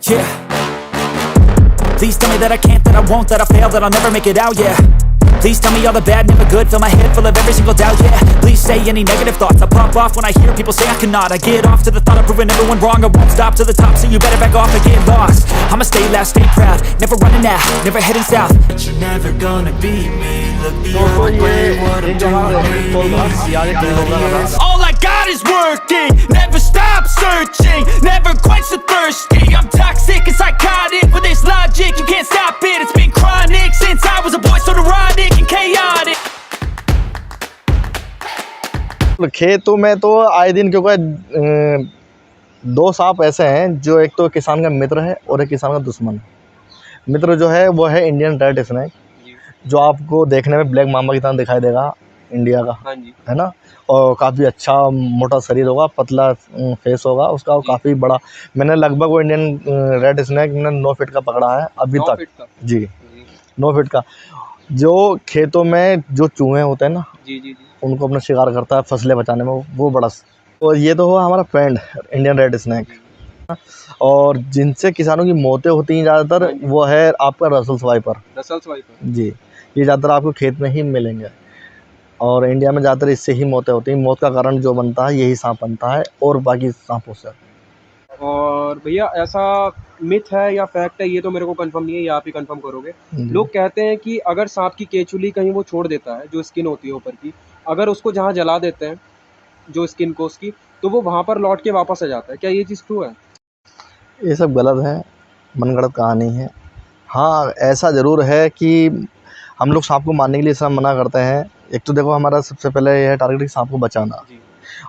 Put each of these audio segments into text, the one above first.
Yeah. Please tell me that I can't, that I won't, that I fail, that I'll never make it out, yeah. Please tell me all the bad, never good, fill my head full of every single doubt, yeah. Please say any negative thoughts, I pop off when I hear people say I cannot. I get off to the thought of proving everyone wrong, I won't stop to the top, so you better back off and get lost. I'ma stay loud, stay proud, never running out, never heading south. But you're never gonna beat me, look beyond the way, what I'm doing. All I got is working, never stop searching, never quench the thirsty. I'm toxic and psychotic, with this logic, you can't stop it. It's been chronic since I was a boy, so neurotic and chaotic. खेतों में तो आए दिन, क्योंकि दो सांप ऐसे हैं जो एक तो किसान का मित्र है और एक किसान का दुश्मन है। मित्र जो है वो है इंडियन रेड स्नेक, जो आपको देखने में ब्लैक मामा की तरह दिखाई देगा, इंडिया का। हाँ जी। है ना, और काफ़ी अच्छा मोटा शरीर होगा, पतला फेस होगा उसका, और काफ़ी बड़ा। मैंने लगभग वो इंडियन रेड स्नेक मैंने 9 फीट का पकड़ा है अभी तक। जी 9 फीट का। जो खेतों में जो चूहे होते हैं ना, जी उनको अपना शिकार करता है फसलें बचाने में, वो बड़ा। और ये तो हुआ हमारा फ्रेंड इंडियन रेड स्नेक। और जिनसे किसानों की मौतें होती हैं ज़्यादातर, वो है आपका रसल्स वाइपर। जी, ये ज़्यादातर आपको खेत में ही मिलेंगे, और इंडिया में ज़्यादातर इससे ही मौतें होती हैं। मौत का कारण जो बनता है यही सांप बनता है, और बाकी सांपों से। और भैया ऐसा मिथ है या फैक्ट है, ये तो मेरे को कंफर्म नहीं है, ये आप ही कंफर्म करोगे। लोग कहते हैं कि अगर सांप की केचुली कहीं वो छोड़ देता है, जो स्किन होती है ऊपर की, अगर उसको जहाँ जला देते हैं जो स्किन को उसकी, तो वो वहाँ पर लौट के वापस आ जाता है। क्या ये चीज़ ट्रू है? ये सब गलत है, मनगढ़ंत कहानी है। हाँ, ऐसा ज़रूर है कि हम लोग सांप को मारने के लिए सब मना करते हैं। एक तो देखो, हमारा सबसे पहले यह है टारगेट कि सांप को बचाना।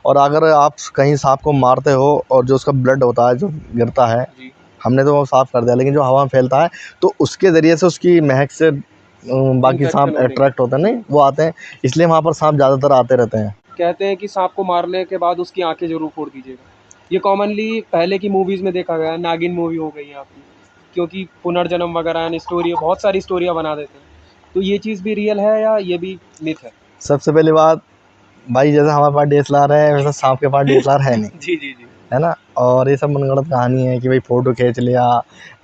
और अगर आप कहीं सांप को मारते हो और जो उसका ब्लड होता है जो गिरता है, हमने तो वो साफ़ कर दिया, लेकिन जो हवा में फैलता है तो उसके ज़रिए से, उसकी महक से बाकी सांप अट्रैक्ट होते हैं, नहीं वो आते हैं, इसलिए वहाँ पर सांप ज़्यादातर आते रहते हैं। कहते हैं कि सांप को मारने के बाद उसकी आंखें जरूर फोड़ दीजिएगा। ये कॉमनली पहले की मूवीज़ में देखा गया है, नागिन मूवी हो गई आपकी, क्योंकि पुनर्जन्म वगैरह स्टोरी, बहुत सारी स्टोरियाँ बना देते हैं। तो ये चीज़ भी रियल है या ये भी मिथ है? सबसे पहली बात भाई, जैसे हमारे पास DSLR है, वैसे सांप के पास DSLR है नहीं। जी, है ना। और ये सब मनगढ़ंत कहानी है कि भाई फ़ोटो खींच लिया,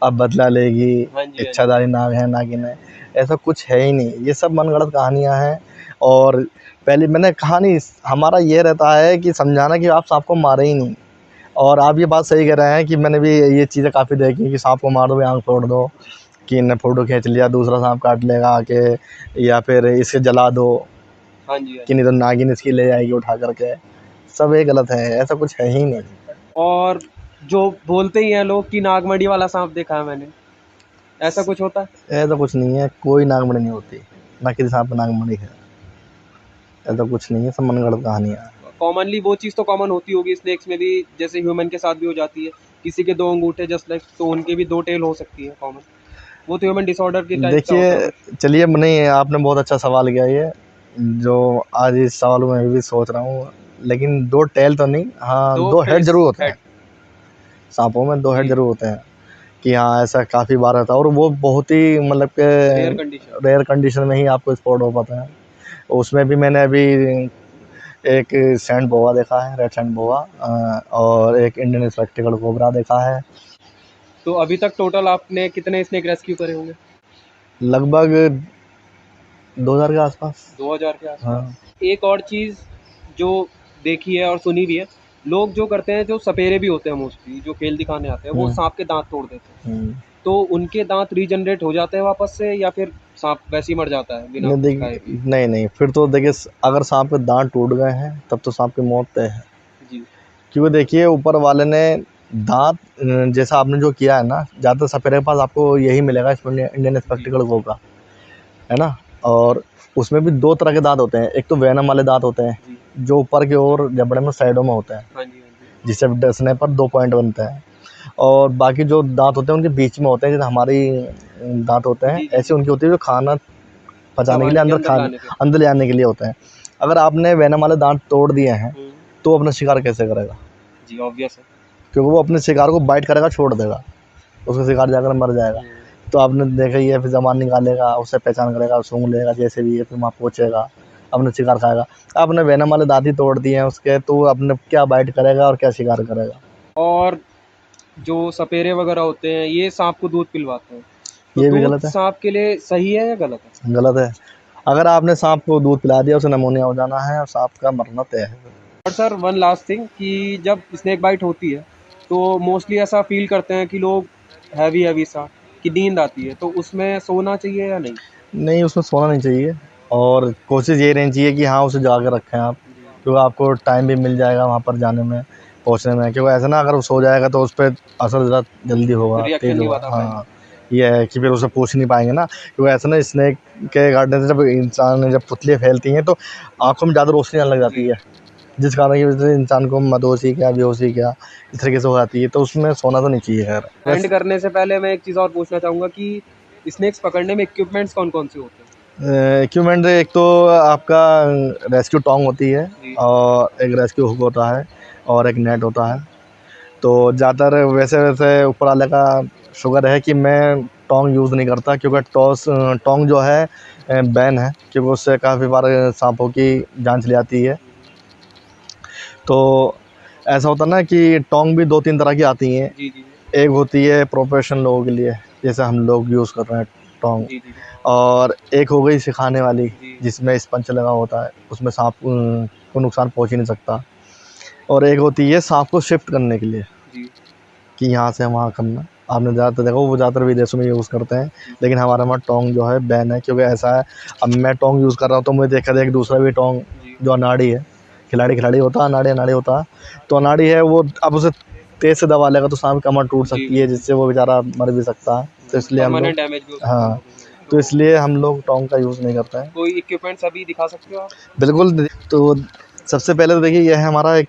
अब बदला लेगी, इच्छाधारी नाग है, नागिन है, ऐसा कुछ है ही नहीं। ये सब मनगढ़ंत कहानियाँ हैं। और पहले मैंने कहानी, हमारा ये रहता है कि समझाना कि आप सांप को मारे ही नहीं। और आप ये बात सही कह रहे हैं कि मैंने भी ये चीज़ें काफ़ी देखी कि सांप को मार दो, आँख तोड़ दो, कि इन्हें फ़ोटो खींच लिया, दूसरा सांप काट लेगा आके, या फिर इसे जला दो। हाँ जी। कि नहीं तो नागिन इसकी ले जाएगी उठा करके। सब ये गलत है, ऐसा कुछ है ही नहीं। और जो बोलते ही हैं लोग कि नागमणि वाला सांप देखा है मैंने, ऐसा कुछ होता है? ऐसा कुछ नहीं है, कोई नागमणि नहीं होती, ना किसी सांप में नागमणि है, ऐसा कुछ नहीं है, सब मनगढ़ंत कहानियाँ हैं। कॉमनली वो चीज़ तो कॉमन होती होगी स्नेक्स में भी, जैसे ह्यूमन के साथ भी हो जाती है, किसी के 2 अंगूठे जस्ट लाइक, तो उनके भी 2 टेल हो सकती है कॉमन। वो तो ह्यूमन डिसऑर्डर की टाइप का होता है। देखिए, चलिए, नहीं, आपने बहुत अच्छा सवाल किया ये, जो आज इस सवाल में मैं भी सोच रहा हूँ। लेकिन 2 टेल तो नहीं, हाँ 2 हेड जरूर होते हैं सांपों में, 2 हेड जरूर होते हैं। कि हाँ, ऐसा काफ़ी बार होता है, और वो बहुत ही मतलब के रेयर कंडीशन में ही आपको स्पॉट हो पाता है। उसमें भी मैंने अभी एक सैंड बोआ देखा है, रेड सैंड बोआ, और एक इंडियन स्पेक्टिकल कोबरा देखा है। तो अभी तक टोटल आपने कितने स्नेक रेस्क्यू करे होंगे? लगभग 2000 के आसपास। 2000 के आसपास। हाँ। एक और चीज़ जो देखी है और सुनी भी है, लोग जो करते हैं, जो सपेरे भी होते हैं मोस्टली, जो खेल दिखाने आते हैं, वो सांप के दांत तोड़ देते हैं। तो उनके दांत रीजनरेट हो जाते हैं वापस से, या फिर सांप वैसे ही मर जाता है बिना खाए? नहीं, फिर तो देखिए, अगर सांप के दांत टूट गए हैं तब तो सांप की मौत तय है जी। क्योंकि देखिए, ऊपर वाले ने दांत, जैसा आपने जो किया है ना, ज़्यादातर सपेरे के पास आपको यही मिलेगा, इंडियन स्पेक्टिकल कोबरा, है ना। और उसमें भी 2 तरह के दांत होते हैं। एक तो वेनम वाले दांत होते हैं, जो ऊपर की ओर जबड़े में साइडों में होते हैं, जिससे डसने पर 2 पॉइंट बनते हैं। और बाकी जो दांत होते हैं उनके बीच में होते हैं, जैसे हमारी दांत होते हैं, ऐसे उनकी होती है, जो खाना पचाने के लिए, अंदर ले आने के लिए होते हैं। अगर आपने वेनम वाले दांत तोड़ दिए हैं तो अपना शिकार कैसे करेगा? जी, ऑब्वियस है, क्योंकि वो अपने शिकार को बाइट करेगा, छोड़ देगा, उसका शिकार जाकर मर जाएगा। तो आपने देखा ही है, फिर ज़बान निकालेगा, उससे पहचान करेगा, सूंघ लेगा जैसे भी है, फिर वहाँ पहुँचेगा, अपने शिकार खाएगा। आपने वेनम वाले दांत ही तोड़ दिए हैं उसके, तो अपने क्या बाइट करेगा और क्या शिकार करेगा? और जो सपेरे वगैरह होते हैं ये सांप को दूध पिलवाते हैं, तो ये भी दूध गलत है। सांप के लिए सही है या गलत है? गलत है। अगर आपने सांप को दूध पिला दिया, उसे निमोनिया हो जाना है और सांप का मरना तय है। और सर वन लास्ट थिंग कि जब स्नेक बाइट होती है तो मोस्टली ऐसा फील करते हैं कि लोग हैवी हैवी सा कि नींद आती है, तो उसमें सोना चाहिए या नहीं? नहीं, उसमें सोना नहीं चाहिए और कोशिश ये रहनी चाहिए कि हाँ, उसे जाके रखें आप, क्योंकि आपको टाइम भी मिल जाएगा वहाँ पर जाने में, पहुँचने में। क्योंकि ऐसा ना, अगर वो सो जाएगा तो उस पे असर ज़्यादा जल्दी होगा, रिएक्शन तेज़ नहीं होगा। बता पाएंगे। हाँ, ये है कि फिर उसे पूछ नहीं पाएँगे ना, क्योंकि ऐसा ना, स्नेक के काटने से जब इंसान जब पुतलियाँ फैलती हैं तो आँखों में ज़्यादा रोशनी आने लग जाती जी। है, जिस कारण की वजह से इंसान को मदहोशी क्या, बेहोशी क्या, इस तरीके से हो जाती है। तो उसमें सोना तो नहीं चाहिए खैर। एंड करने से पहले मैं एक चीज़ और पूछना चाहूँगा कि स्नेक्स पकड़ने में इक्विपमेंट्स कौन कौन से होते हैं? इक्विपमेंट एक तो आपका रेस्क्यू टोंग होती है जी। और एक रेस्क्यू हुक होता है और एक नेट होता है। तो ज़्यादातर वैसे ऊपर वाले का शुक्र है कि मैं टोंग यूज़ नहीं करता, क्योंकि टोंग जो है बैन है, क्योंकि उससे काफ़ी बार सांपों की जान चली जाती है। तो ऐसा होता है ना कि टोंग भी 2-3 तरह की आती हैं। जी जी एक होती है प्रोफेशनल लोगों के लिए, जैसे हम लोग यूज़ कर रहे हैं टोंग, जी जी और एक हो गई सिखाने वाली, जी जिसमें स्पंज लगा होता है, उसमें सांप को नुकसान पहुंच ही नहीं सकता। और एक होती है सांप को शिफ्ट करने के लिए, जी कि यहाँ से वहाँ करना। आपने ज़्यादातर देखा, वो ज़्यादातर विदेशों में यूज़ करते हैं, लेकिन हमारे वहाँ टोंग जो है बैन है। क्योंकि ऐसा है, अब मैं टोंग यूज़ कर रहा हूँ तो मुझे देखा देख दूसरा भी टोंग जी जो अनाड़ी है, खिलाड़ी होता है, अनाड़ी होता है, तो अनाड़ी है वो, अब उसे तेज़ से दबा लेगा तो सांप की कमर टूट जी सकती है, बिल्कुल। जिससे वो बेचारा मर भी सकता है। तो इसलिए हम लोग, परमानेंट डैमेज भी हो सकता है हाँ, उनको कहीं ना कहीं। तो तो इसलिए हम लोग टोंग का यूज़ नहीं करते हैं। कोई इक्विपमेंट्स अभी दिखा सकते हो आप? बिल्कुल। तो सबसे पहले तो देखिए, ये है हमारा एक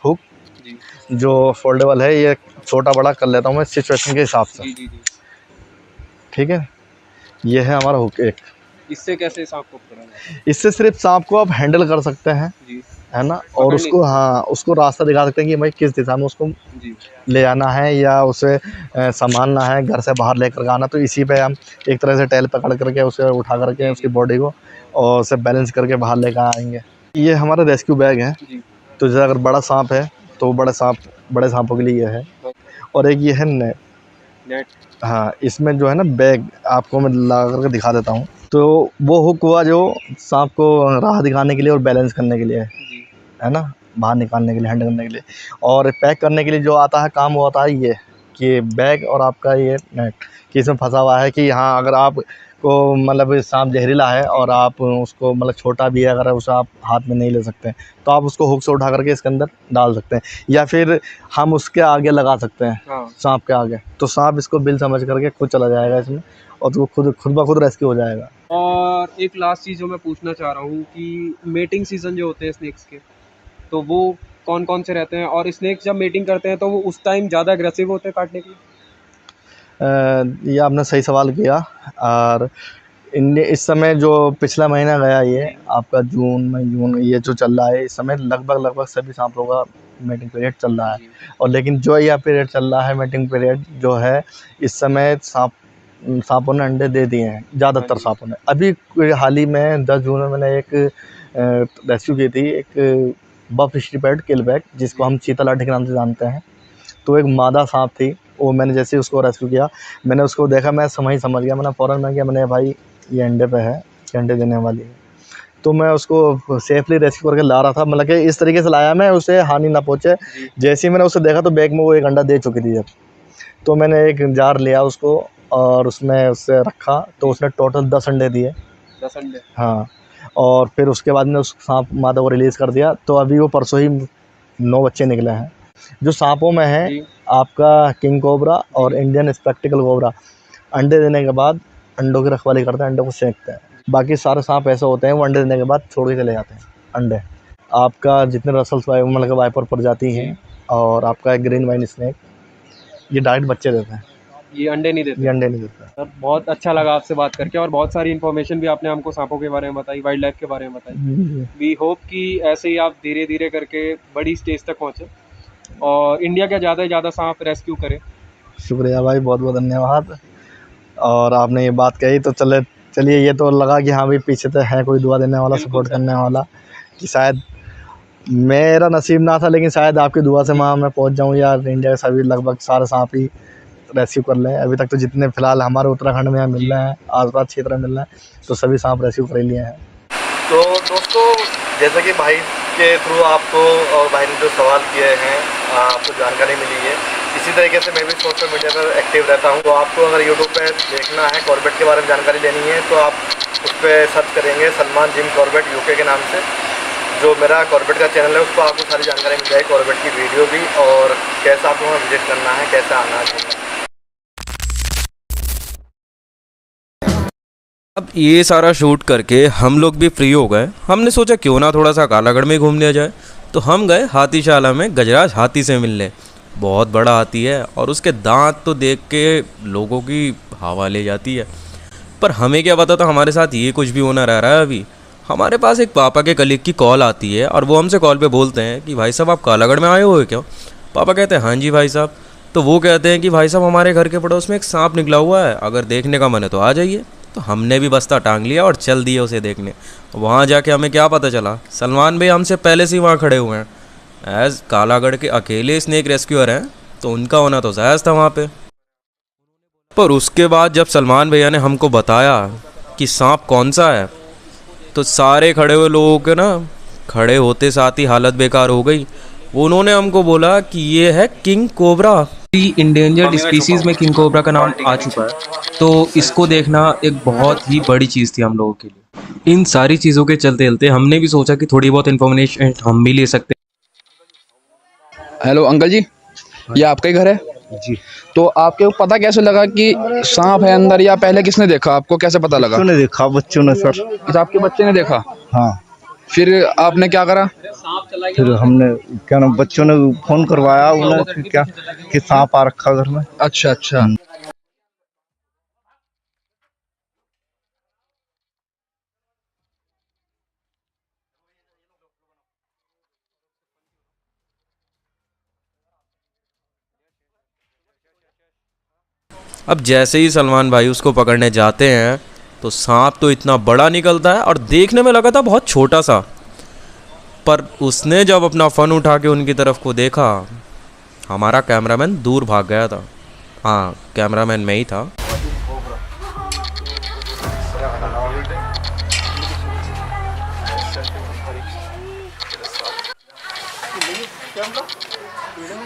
हुक, जी जो फोल्डेबल है। ये छोटा बड़ा कर लेता हूँ मैं सिचुएशन के हिसाब से, जी जी जी। ठीक है। ये है हमारा हुक एक। इससे कैसे सांप को पकड़ा जाता है? इससे सिर्फ सांप को आप हैंडल कर सकते हैं, जी। है ना, और पकड़ नहीं उसको, हाँ, उसको रास्ता दिखा सकते हैं कि भाई किस दिशा में उसको सकते। जी ले जाना है, या उसे संभालना है, घर से बाहर लेकर के आना। तो इसी पे हम एक तरह से टैल पकड़ करके उसे उठा करके जी उसकी जी बॉडी को और उसे बैलेंस करके बाहर लेकर आएंगे। ये हमारा रेस्क्यू बैग है। जी। तो जैसे अगर बड़ा सांप है तो बड़े सांपों के लिए ये है। और एक ये है नेट। नेट। हाँ, इसमें जो है ना बैग, आपको मैं लगा करके दिखा देता हूँ। तो वो हुक हुआ जो सांप को राह दिखाने के लिए और बैलेंस करने के लिए जी है ना, बाहर निकालने के लिए, हैंडल करने के लिए। और पैक करने के लिए जो आता है काम, वो आता है ये, कि बैग और आपका ये नेट, कि इसमें फंसा हुआ है कि हाँ, अगर आप को मतलब सांप जहरीला है और आप उसको, मतलब छोटा भी है, अगर उसे आप हाथ में नहीं ले सकते हैं, तो आप उसको हुक से उठा करके इसके अंदर डाल सकते हैं, या फिर हम उसके आगे लगा सकते हैं, हाँ। सांप के आगे। तो सांप इसको बिल समझ करके खुद चला जाएगा इसमें, और तो वो खुद ब खुद रेस्क्यू हो जाएगा। और एक लास्ट चीज़ जो मैं पूछना चाह रहा हूँ कि मेटिंग सीजन जो होते हैं स्नेक्स के, तो वो कौन कौन से रहते हैं, और स्नेक्स जब मेटिंग करते हैं तो वो उस टाइम ज़्यादा अग्रेसिव होते हैं काटने के लिए? ये आपने सही सवाल किया। और इस समय जो पिछला महीना गया, ये आपका जून ये जो चल रहा है, इस समय लगभग सभी सांपों का मेटिंग पीरियड चल रहा है। जी और लेकिन जो यह पीरियड चल रहा है, मेटिंग पीरियड जो है, इस समय सांपों ने अंडे दे दिए हैं, हाँ ज़्यादातर जी सांपों ने। अभी हाल ही में 10 जून में मैंने एक रेस्क्यू की थी, एक बफ स्ट्रिपेड किलबैक, जिसको हम चीता लाठी के नाम से जानते हैं। तो एक मादा सांप थी, वो मैंने जैसे ही उसको रेस्क्यू किया, मैंने उसको देखा, मैं समझ गया, मैंने फ़ौरन मैं किया, मैंने भाई ये अंडे पे है, ये अंडे देने वाली है। तो मैं उसको सेफली रेस्क्यू करके ला रहा था, मतलब कि इस तरीके से लाया मैं, उसे हानि ना पहुँचे। जी जैसे ही मैंने उसे देखा तो बैग में वो एक अंडा दे चुकी थी जब। तो मैंने एक जार लिया उसको और उसमें उसे रखा, तो उसने टोटल 10 अंडे दिए। 10 अंडे। हाँ, और फिर उसके बाद में उस सांप मादा को रिलीज़ कर दिया। तो अभी वो परसों ही 9 बच्चे निकले हैं। जो सांपों में है, जी आपका किंग कोबरा और जी इंडियन स्पेक्टिकल कोबरा, अंडे देने के बाद अंडों की रखवाली करते हैं, अंडों को सेंकते हैं। बाकी सारे सांप ऐसे होते हैं, वो अंडे देने के बाद छोड़ के चले जाते हैं अंडे। आपका जितने रसल्स मतलब वाइपर प्रजाति जी। हैं, और आपका एक ग्रीन वाइन स्नेक, ये डायरेक्ट बच्चे देते हैं, ये अंडे नहीं ये देते? अंडे नहीं देते। सर बहुत अच्छा लगा आपसे बात करके, और बहुत सारी इन्फॉर्मेशन भी आपने हमको सांपों के बारे में बताई, वाइल्ड लाइफ के बारे में बताई। जी, वी होप कि ऐसे ही आप धीरे धीरे करके बड़ी स्टेज तक पहुँचे और इंडिया का ज़्यादा से ज़्यादा सांप रेस्क्यू करें। शुक्रिया भाई, बहुत बहुत धन्यवाद। और आपने ये बात कही तो चलिए, ये तो लगा कि हाँ भाई, पीछे तो है कोई दुआ देने वाला, बिल्कुल सपोर्ट सर। करने वाला, कि शायद मेरा नसीब ना था, लेकिन शायद आपकी दुआ से वहाँ मैं पहुँच जाऊँ यार। इंडिया के सभी लगभग सारे सांप ही रेस्क्यू कर लें अभी तक। तो जितने फ़िलहाल हमारे उत्तराखंड में मिल रहे हैं, आसपास क्षेत्र में मिल रहे हैं, तो सभी सांप रेस्क्यू कर लिए हैं। तो दोस्तों, जैसे कि भाई के थ्रू आपको और भाई ने जो सवाल किए हैं आपको जानकारी मिली है, इसी तरीके से मैं भी सोशल मीडिया पर एक्टिव रहता हूं। तो आपको अगर यूट्यूब पे देखना है, कॉर्बेट के बारे में जानकारी लेनी है, तो आप उस पर सर्च करेंगे सलमान जिम कॉर्बेट यूके के नाम से। जो मेरा कॉर्बेट का चैनल है उस पर आपको सारी जानकारी मिल जाएगी, कॉर्बेट की वीडियो भी, और कैसे आपको वहाँ विजिट करना है, कैसे आना है। अब ये सारा शूट करके हम लोग भी फ्री हो गए। हमने सोचा क्यों ना थोड़ा सा कालागढ़ में घूम लिया जाए। तो हम गए हाथीशाला में गजराज हाथी से मिलने। बहुत बड़ा हाथी है और उसके दांत तो देख के लोगों की हवा ले जाती है। पर हमें क्या पता था हमारे साथ ये कुछ भी होना रह रहा है। अभी हमारे पास एक पापा के कलीग की कॉल आती है और वो हमसे कॉल पे बोलते हैं कि भाई साहब आप कालागढ़ में आए हुए क्या? पापा कहते हैं हाँ जी भाई साहब। तो वो कहते हैं कि भाई साहब हमारे घर के पड़ोस में एक सांप निकला हुआ है, अगर देखने का मन है तो आ जाइए। तो हमने भी बस्ता टांग लिया और चल दिए उसे देखने। वहाँ जाके हमें क्या पता चला, सलमान भाई हमसे पहले से ही वहाँ खड़े हुए हैं। एज कालागढ़ के अकेले स्नेक रेस्क्यूअर हैं, तो उनका होना तो जायज़ था वहाँ पे। पर उसके बाद जब सलमान भैया ने हमको बताया कि सांप कौन सा है, तो सारे खड़े हुए लोगों के ना खड़े होते साथ ही हालत बेकार हो गई। उन्होंने हमको बोला कि ये है किंग कोबरा। इंडेंजर्ड स्पीसीज में किंग कोबरा का नाम आ चुका है, तो इसको देखना एक बहुत ही बड़ी चीज़ थी हम लोगों के लिए। इन सारी चीज़ों के चलते चलते हमने भी सोचा कि थोड़ी बहुत इन्फॉर्मेशन हम भी ले सकते हैं। हेलो अंकल जी, ये आपका ही घर है जी? तो आपको पता कैसे लगा कि सांप है अंदर, या पहले किसने देखा, आपको कैसे पता लगा? बच्चों ने देखा, बच्चों ने सर। अच्छा, आपके बच्चे ने देखा? हाँ। फिर आपने क्या करा? फिर हमने क्या नाम, बच्चों ने फ़ोन करवाया उन्हें कि क्या कि सांप आ रखा घर में। अच्छा अच्छा। अब जैसे ही सलमान भाई उसको पकड़ने जाते हैं तो सांप तो इतना बड़ा निकलता है और देखने में लगा था बहुत छोटा सा। पर उसने जब अपना फ़न उठा के उनकी तरफ को देखा, हमारा कैमरामैन दूर भाग गया था। हाँ, कैमरामैन मैं ही था।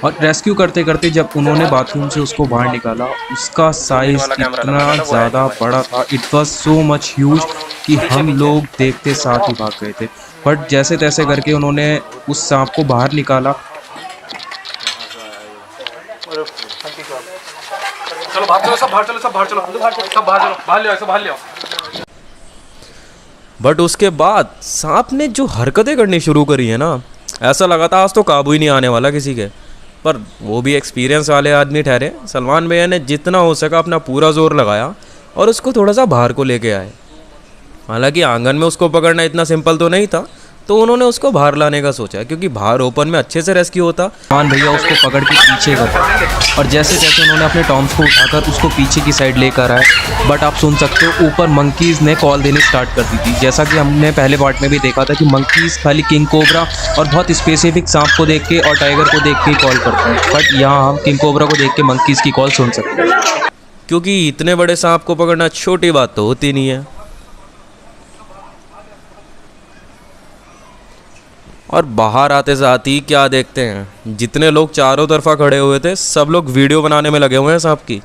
और रेस्क्यू करते करते जब उन्होंने बाथरूम से उसको बाहर निकाला, उसका साइज इतना ज़्यादा बड़ा था, it was so much huge कि हम लोग देखते साथ ही भाग गए थे। बट जैसे तैसे करके उन्होंने उस सांप को बाहर निकाला। चलो बाहर चलो, सब बाहर चलो, सब बाहर चलो, सब बाहर चलो, सब बाहर चलो, बाहर ले आओ, सब बाहर ले आओ। बट उसके बाद सांप ने जो हरकतें करनी शुरू करी है ना, ऐसा लगा था आज तो काबू ही नहीं आने वाला किसी के। पर वो भी एक्सपीरियंस वाले आदमी ठहरे। सलमान भैया ने जितना हो सका अपना पूरा जोर लगाया और उसको थोड़ा सा बाहर को लेके आए। हालांकि आंगन में उसको पकड़ना इतना सिंपल तो नहीं था, तो उन्होंने उसको बाहर लाने का सोचा, क्योंकि बाहर ओपन में अच्छे से रेस्क्यू होता। सलमान भैया उसको पकड़ के पीछे कर, और जैसे जैसे उन्होंने अपने टॉम्स को उठाकर उसको पीछे की साइड लेकर आए। बट आप सुन सकते हो ऊपर मंकीज़ ने कॉल देनी स्टार्ट कर दी थी। जैसा कि हमने पहले पार्ट में भी देखा था कि मंकीज़ खाली किंग कोबरा और बहुत स्पेसिफिक सांप को देख के और टाइगर को देख के कॉल करते हैं। बट यहाँ हम किंग कोबरा को देख के मंकीज़ की कॉल सुन सकते हैं, क्योंकि इतने बड़े सांप को पकड़ना छोटी बात तो होती नहीं है। और बाहर आते साथ ही क्या देखते हैं, जितने लोग चारों तरफा खड़े हुए थे सब लोग वीडियो बनाने में लगे हुए हैं सांप की।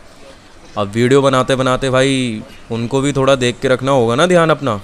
अब वीडियो बनाते बनाते भाई उनको भी थोड़ा देख के रखना होगा ना ध्यान अपना।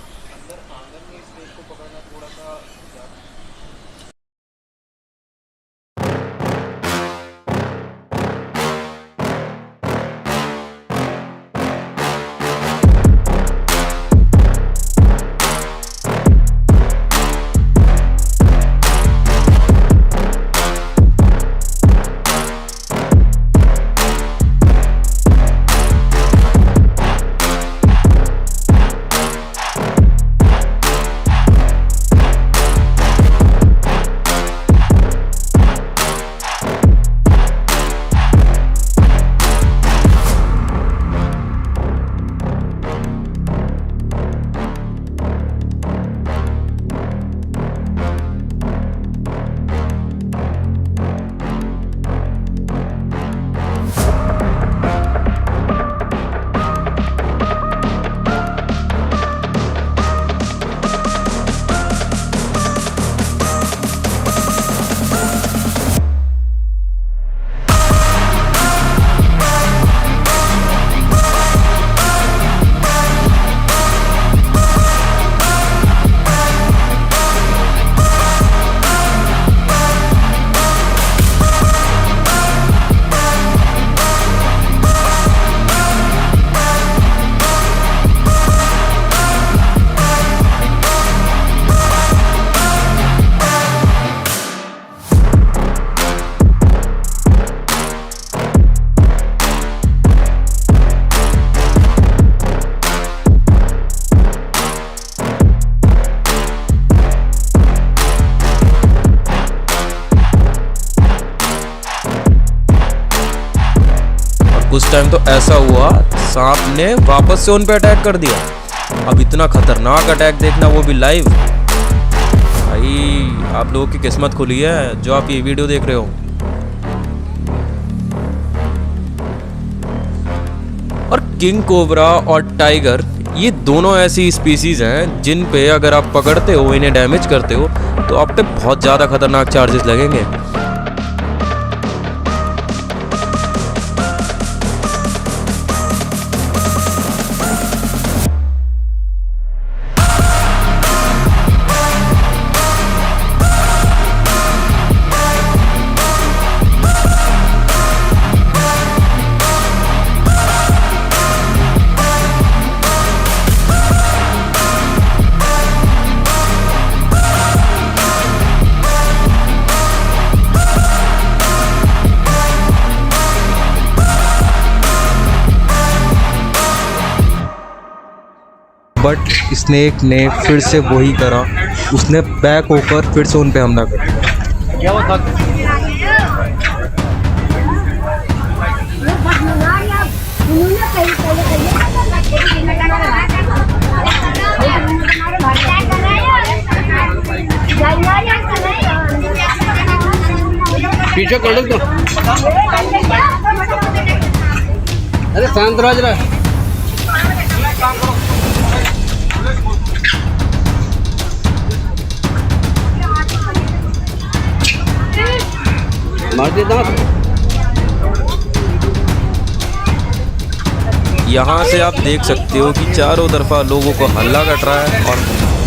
टाइम तो ऐसा हुआ सांप ने वापस से उन पे अटैक कर दिया। अब इतना खतरनाक अटैक देखना, वो भी लाइव। भाई आप लोगों की किस्मत खुली है जो आप ये वीडियो देख रहे हो। और किंग कोबरा और टाइगर ये दोनों ऐसी स्पीसीज हैं जिन पे अगर आप पकड़ते हो, इन्हें डैमेज करते हो तो आप पे बहुत ज़्यादा खतरनाक चार्जेस लगेंगे। बट स्नेक ने फिर से वही करा, उसने बैक होकर फिर से उन पे हमला कर दिया। पीछे कर दो। अरे शांत राज रहा। मार देता। यहाँ से आप देख सकते हो कि चारों तरफा लोगों को हल्ला कट रहा है और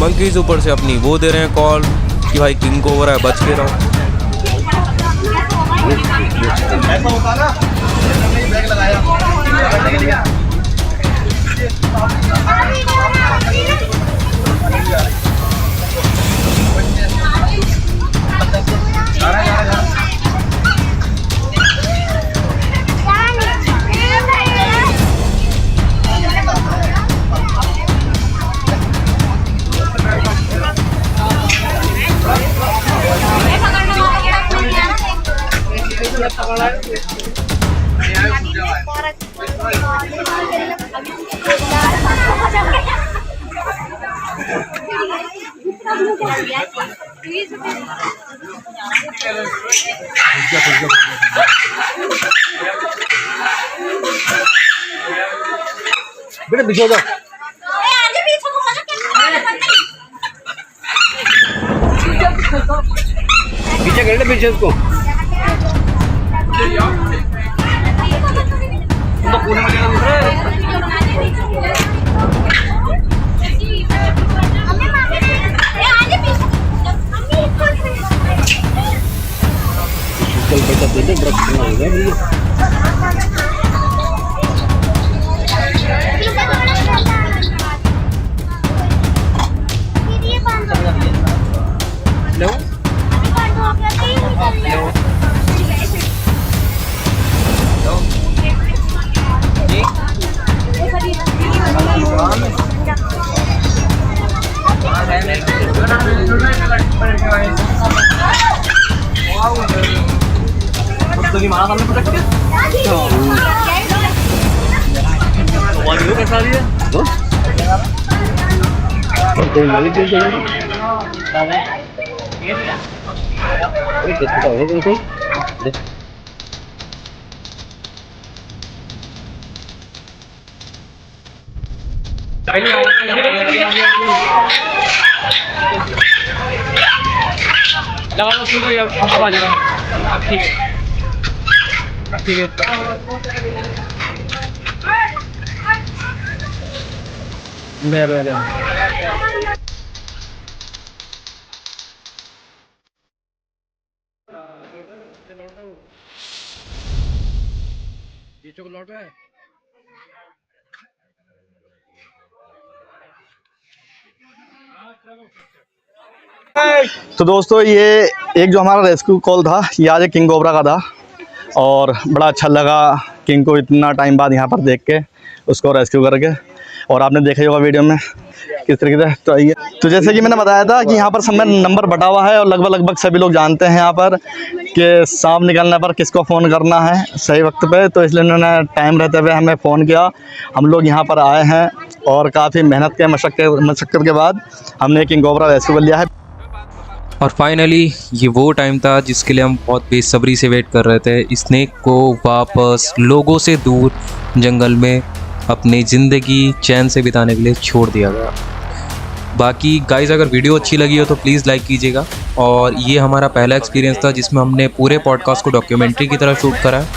मंकीज ऊपर से अपनी वो दे रहे हैं कॉल कि भाई किंग कोबरा है, बच के रहो। ऐसा होता ना, बैग लगाया। बेटा पीछे जाओ। पीछे कर ले, पीछे उसको। चल बेटा दे दे, बड़ा होगा भैया। ठीक है तो दोस्तों ये एक जो हमारा रेस्क्यू कॉल था, ये आज किंग कोबरा का था और बड़ा अच्छा लगा किंग को इतना टाइम बाद यहाँ पर देख के उसको रेस्क्यू करके। और आपने देखा ही होगा वीडियो में किस तरीके से। तो ये तो जैसे कि मैंने बताया था कि यहाँ पर सब में नंबर बटा हुआ है और लगभग सभी लोग जानते हैं यहाँ पर कि सांप निकलने पर किसको फ़ोन करना है सही वक्त पे। तो इसलिए उन्होंने टाइम रहते हुए हमें फ़ोन किया। हम लोग यहाँ पर आए हैं और काफ़ी मेहनत के मशक्क़त के बाद हमने किंग कोबरा रेस्क्यू कर लिया है। और फाइनली ये वो टाइम था जिसके लिए हम बहुत बेसब्री से वेट कर रहे थे। स्नेक को वापस लोगों से दूर जंगल में अपनी ज़िंदगी चैन से बिताने के लिए छोड़ दिया गया। बाकी गाइस, अगर वीडियो अच्छी लगी हो तो प्लीज़ लाइक कीजिएगा। और ये हमारा पहला एक्सपीरियंस था जिसमें हमने पूरे पॉडकास्ट को डॉक्यूमेंट्री की तरह शूट करा है।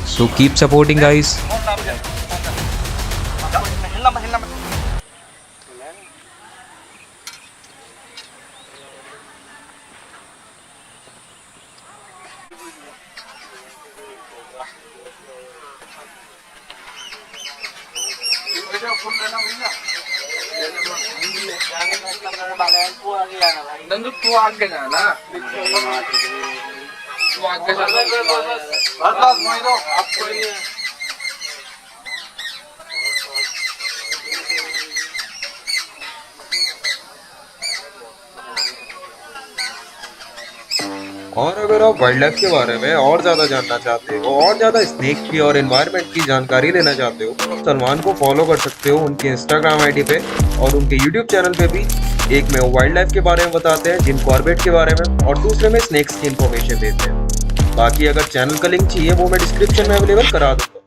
So keep supporting guys. तू आगे जाना, तू आगे और अगर आप वाइल्ड लाइफ के बारे में और ज़्यादा जानना चाहते हो और ज़्यादा स्नेक की और एनवायरनमेंट की जानकारी लेना चाहते हो तो सलमान को फॉलो कर सकते हो उनके इंस्टाग्राम आईडी पे और उनके यूट्यूब चैनल पे भी। एक में वो वाइल्ड लाइफ के बारे में बताते हैं, जिम कॉर्बेट के बारे में, और दूसरे में स्नेक्स की इन्फॉर्मेशन देते हैं। बाकी अगर चैनल का लिंक चाहिए वो मैं डिस्क्रिप्शन में अवेलेबल करा दूँगा।